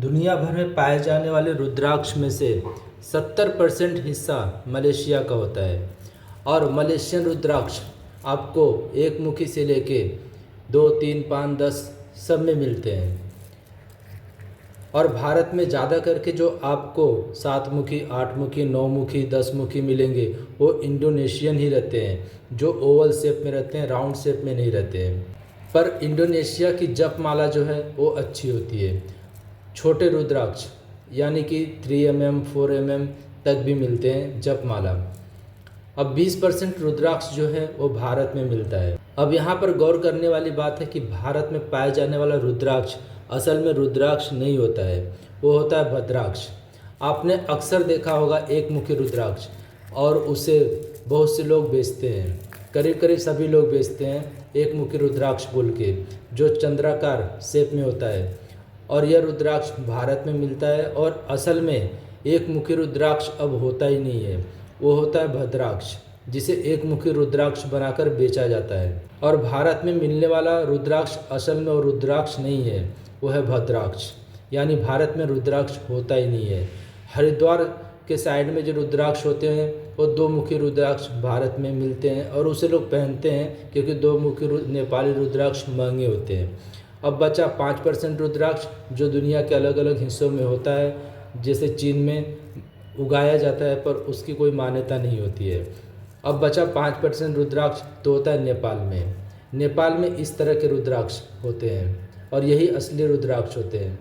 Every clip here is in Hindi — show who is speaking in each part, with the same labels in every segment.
Speaker 1: दुनिया भर में पाए जाने वाले रुद्राक्ष में से 70% हिस्सा मलेशिया का होता है और मलेशियन रुद्राक्ष आपको एक मुखी से लेके 2, 3, 5, 10 सब में मिलते हैं। और भारत में ज़्यादा करके जो आपको 7 मुखी, 8 मुखी, 9 मुखी, 10 मुखी मिलेंगे वो इंडोनेशियन ही रहते हैं, जो ओवल शेप में रहते हैं, राउंड शेप में नहीं रहते हैं। पर इंडोनेशिया की जप माला जो है वो अच्छी होती है। छोटे रुद्राक्ष यानी कि 3 mm 4 mm तक भी मिलते हैं जप माला। अब 20% रुद्राक्ष जो है वो भारत में मिलता है। अब यहाँ पर गौर करने वाली बात है कि भारत में पाए जाने वाला रुद्राक्ष असल में रुद्राक्ष नहीं होता है, वो होता है भद्राक्ष। आपने अक्सर देखा होगा एक मुखी रुद्राक्ष, और उसे बहुत से लोग बेचते हैं, करीब करीब सभी लोग बेचते हैं एक मुखी रुद्राक्ष बोल के, जो चंद्राकार शेप में होता है। और यह रुद्राक्ष भारत में मिलता है और असल में एक मुखी रुद्राक्ष अब होता ही नहीं है, वो होता है भद्राक्ष, जिसे एक मुखी रुद्राक्ष बनाकर बेचा जाता है। और भारत में मिलने वाला रुद्राक्ष असल में वो रुद्राक्ष नहीं है, वो है भद्राक्ष, यानी भारत में रुद्राक्ष होता ही नहीं है। हरिद्वार के साइड में जो रुद्राक्ष होते हैं वो 2 मुखी रुद्राक्ष भारत में मिलते हैं और उसे लोग पहनते हैं क्योंकि 2 मुखी नेपाली रुद्राक्ष महंगे होते हैं। अब बचा 5% रुद्राक्ष जो दुनिया के अलग अलग हिस्सों में होता है, जैसे चीन में उगाया जाता है पर उसकी कोई मान्यता नहीं होती है। अब बचा 5% रुद्राक्ष तो होता है नेपाल में। नेपाल में इस तरह के रुद्राक्ष होते हैं और यही असली रुद्राक्ष होते हैं।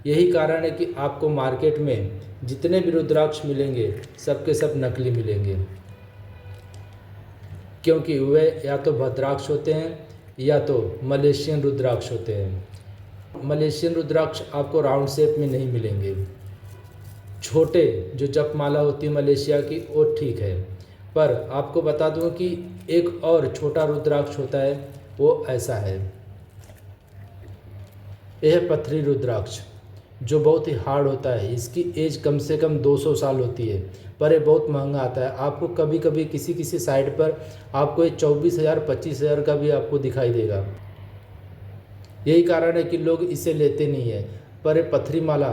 Speaker 1: यही कारण है कि आपको मार्केट में जितने भी रुद्राक्ष मिलेंगे सब के सब नकली मिलेंगे, क्योंकि वे या तो भद्राक्ष होते हैं या तो मलेशियन रुद्राक्ष होते हैं। मलेशियन रुद्राक्ष आपको राउंड शेप में नहीं मिलेंगे। छोटे जो जप माला होती है मलेशिया की वो ठीक है, पर आपको बता दूं कि एक और छोटा रुद्राक्ष होता है, वो ऐसा है। यह है पथरी रुद्राक्ष, जो बहुत ही हार्ड होता है। इसकी एज कम से कम 200 साल होती है, पर ये बहुत महंगा आता है। आपको कभी कभी किसी साइड पर आपको ये 24,000 25,000 का भी आपको दिखाई देगा। यही कारण है कि लोग इसे लेते नहीं है, पर ये पथरी माला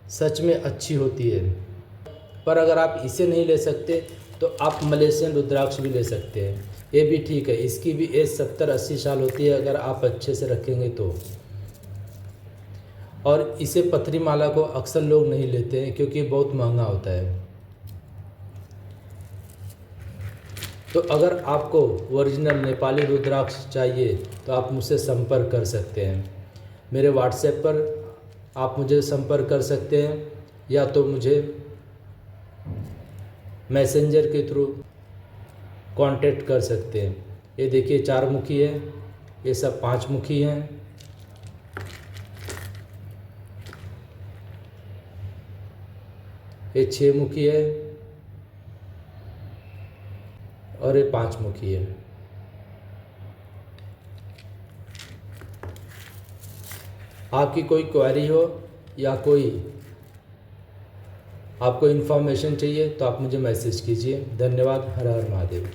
Speaker 1: सच में अच्छी होती है। पर अगर आप इसे नहीं ले सकते तो आप मलेशियन रुद्राक्ष भी ले सकते हैं, ये भी ठीक है। इसकी भी एज 70-80 साल होती है अगर आप अच्छे से रखेंगे तो। और इसे पथरी माला को अक्सर लोग नहीं लेते हैं क्योंकि बहुत महंगा होता है। तो अगर आपको ओरिजिनल नेपाली रुद्राक्ष चाहिए तो आप मुझसे संपर्क कर सकते हैं। मेरे व्हाट्सएप पर आप मुझे संपर्क कर सकते हैं या तो मुझे मैसेंजर के थ्रू कांटेक्ट कर सकते हैं। ये देखिए 4 मुखी है, ये सब 5 मुखी हैं। ये 6 मुखी है और ये 5 मुखी है। आपकी कोई क्वेरी हो या कोई आपको इन्फॉर्मेशन चाहिए तो आप मुझे मैसेज कीजिए। धन्यवाद। हर हर महादेव।